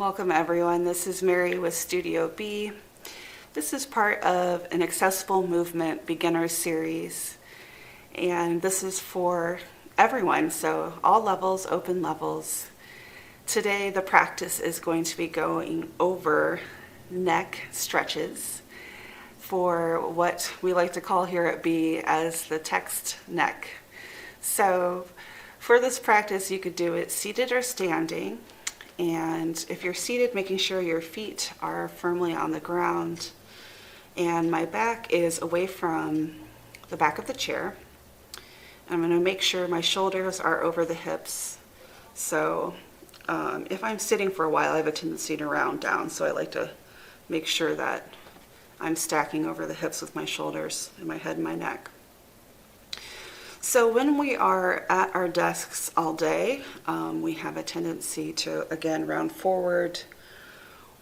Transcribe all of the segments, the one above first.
Welcome everyone. This is Mary with Studio B. This is part of an Accessible Movement Beginner Series, and this is for everyone, so all levels, open levels. Today the practice is going to be going over neck stretches for what we like to call here at B as the text neck. So for this practice you could do it seated or standing. And if you're seated, making sure your feet are firmly on the ground and my back is away from the back of the chair. I'm going to make sure my shoulders are over the hips. So if I'm sitting for a while, I have a tendency to round down. So I like to make sure that I'm stacking over the hips with my shoulders and my head and my neck. So when we are at our desks all day, we have a tendency to, again, round forward,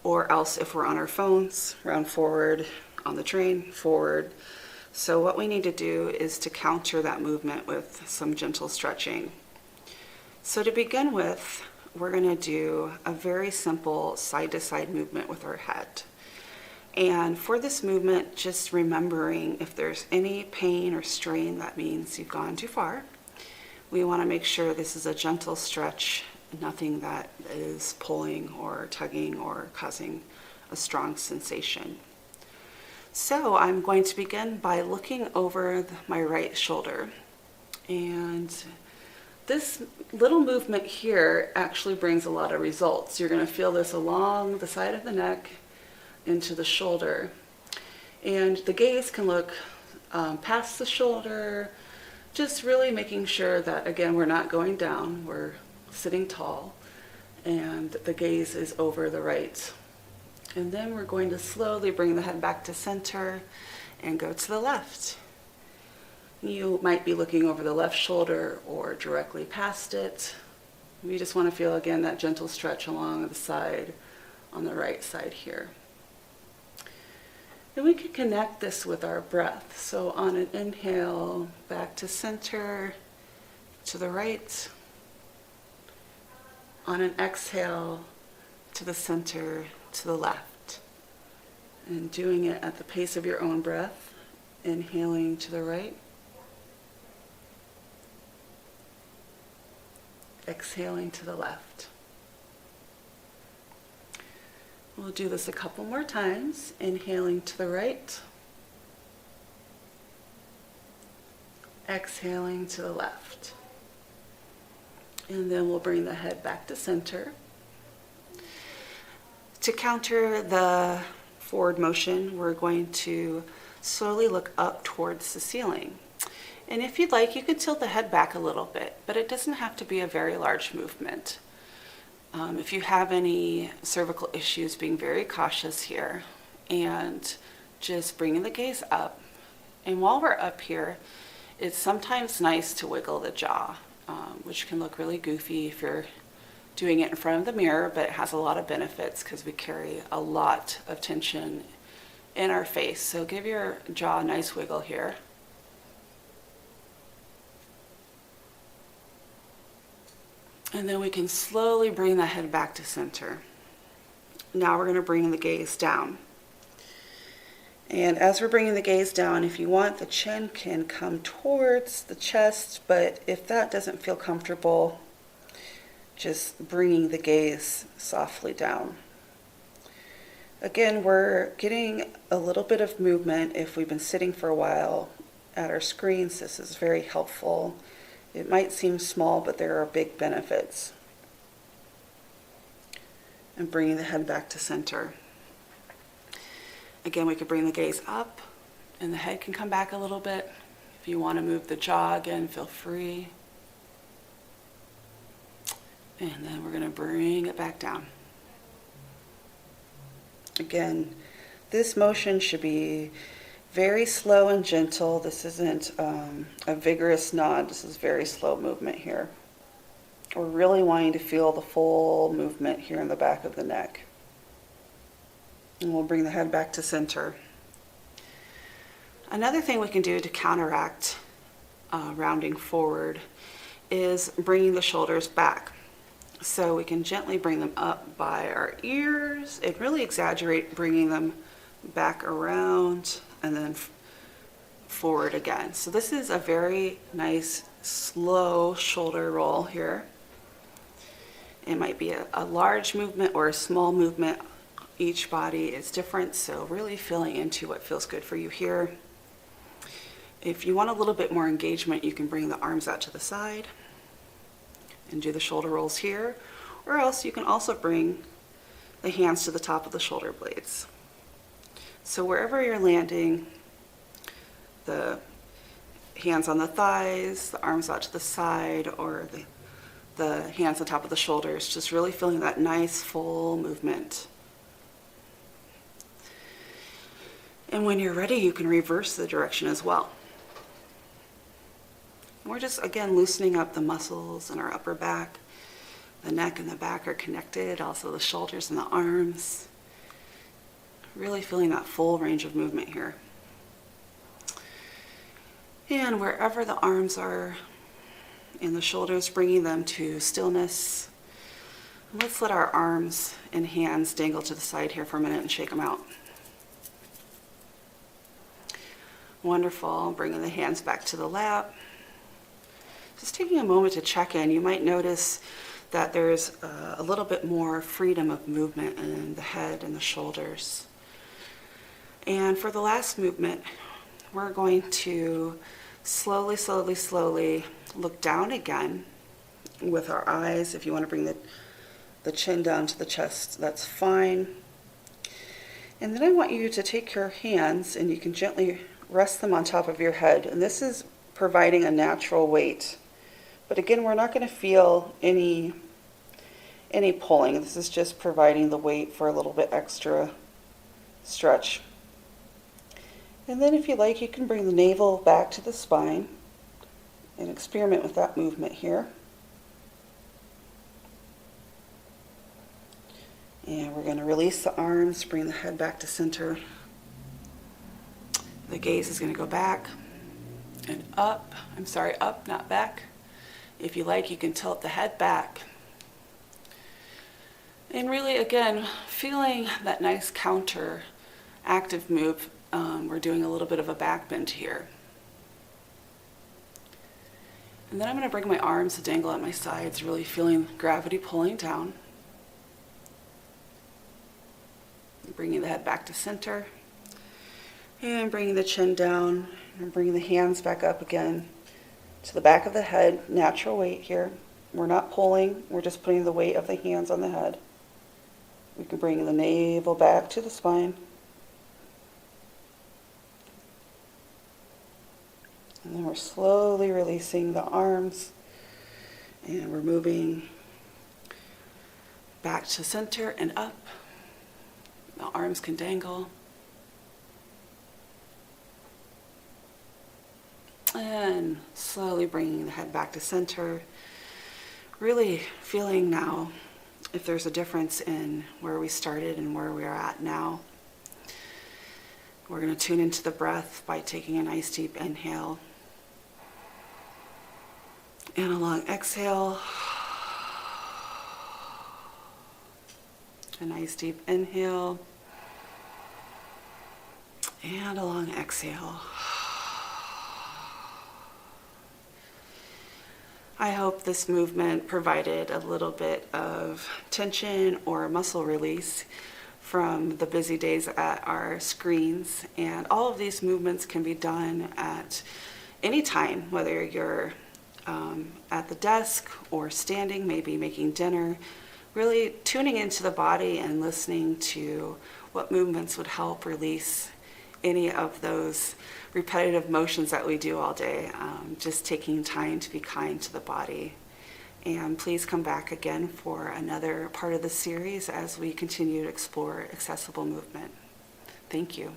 or else if we're on our phones, round forward, on the train, forward. So what we need to do is to counter that movement with some gentle stretching. So to begin with, we're going to do a very simple side-to-side movement with our head. And for this movement, just remembering if there's any pain or strain, that means you've gone too far. We want to make sure this is a gentle stretch, nothing that is pulling or tugging or causing a strong sensation. So I'm going to begin by looking over my right shoulder. And this little movement here actually brings a lot of results. You're going to feel this along the side of the neck, into the shoulder, and the gaze can look past the shoulder, just really making sure that, again, we're not going down, we're sitting tall, and the gaze is over the right. And then we're going to slowly bring the head back to center and go to the left. You might be looking over the left shoulder or directly past it. We just want to feel, again, that gentle stretch along the side on the right side here. And we can connect this with our breath. So on an inhale, back to center, to the right. On an exhale, to the center, to the left. And doing it at the pace of your own breath. Inhaling to the right. Exhaling to the left. We'll do this a couple more times. Inhaling to the right. Exhaling to the left. And then we'll bring the head back to center. To counter the forward motion, we're going to slowly look up towards the ceiling. And if you'd like, you can tilt the head back a little bit, but it doesn't have to be a very large movement. If you have any cervical issues, being very cautious here and just bringing the gaze up. And while we're up here, it's sometimes nice to wiggle the jaw, which can look really goofy if you're doing it in front of the mirror, but it has a lot of benefits because we carry a lot of tension in our face. So give your jaw a nice wiggle here. And then we can slowly bring the head back to center. Now we're going to bring the gaze down. And as we're bringing the gaze down, if you want, the chin can come towards the chest, but if that doesn't feel comfortable, just bringing the gaze softly down. Again, we're getting a little bit of movement if we've been sitting for a while at our screens. This is very helpful. It might seem small, but there are big benefits. And bringing the head back to center. Again, we could bring the gaze up, and the head can come back a little bit. If you want to move the jaw again, feel free. And then we're going to bring it back down. Again, this motion should be very slow and gentle. This isn't a vigorous nod. This is very slow movement here. We're really wanting to feel the full movement here in the back of the neck. And we'll bring the head back to center. Another thing we can do to counteract rounding forward is bringing the shoulders back. So we can gently bring them up by our ears and really exaggerate bringing them back around and then forward again. So this is a very nice slow shoulder roll here. It might be a large movement or a small movement. Each body is different, so really feeling into what feels good for you here. If you want a little bit more engagement, you can bring the arms out to the side and do the shoulder rolls here, or else you can also bring the hands to the top of the shoulder blades. So wherever you're landing, the hands on the thighs, the arms out to the side, or the hands on top of the shoulders, just really feeling that nice full movement. And when you're ready, you can reverse the direction as well. And we're just, again, loosening up the muscles in our upper back. The neck and the back are connected, also the shoulders and the arms. Really feeling that full range of movement here. And wherever the arms are and the shoulders, bringing them to stillness. Let's let our arms and hands dangle to the side here for a minute and shake them out. Wonderful. Bringing the hands back to the lap. Just taking a moment to check in. You might notice that there's a little bit more freedom of movement in the head and the shoulders. And for the last movement, we're going to slowly, slowly, slowly look down again with our eyes. If you want to bring the chin down to the chest, that's fine. And then I want you to take your hands and you can gently rest them on top of your head. And this is providing a natural weight. But again, we're not going to feel any pulling. This is just providing the weight for a little bit extra stretch. And then if you like, you can bring the navel back to the spine and experiment with that movement here. And we're going to release the arms, bring the head back to center. The gaze is going to go back and up. Up, not back. If you like, you can tilt the head back. And really, again, feeling that nice counter active move. We're doing a little bit of a back bend here. And then I'm going to bring my arms to dangle at my sides, really feeling gravity pulling down. Bringing the head back to center. And bringing the chin down and bringing the hands back up again to the back of the head. Natural weight here. We're not pulling, we're just putting the weight of the hands on the head. We can bring the navel back to the spine. And then we're slowly releasing the arms and we're moving back to center and up. The arms can dangle. And slowly bringing the head back to center. Really feeling now if there's a difference in where we started and where we are at now. We're going to tune into the breath by taking a nice deep inhale. And a long exhale. A nice deep inhale. And a long exhale. I hope this movement provided a little bit of tension or muscle release from the busy days at our screens. And all of these movements can be done at any time, whether you're at the desk or standing, maybe making dinner, really tuning into the body and listening to what movements would help release any of those repetitive motions that we do all day. Just taking time to be kind to the body. And please come back again for another part of the series as we continue to explore accessible movement. Thank you.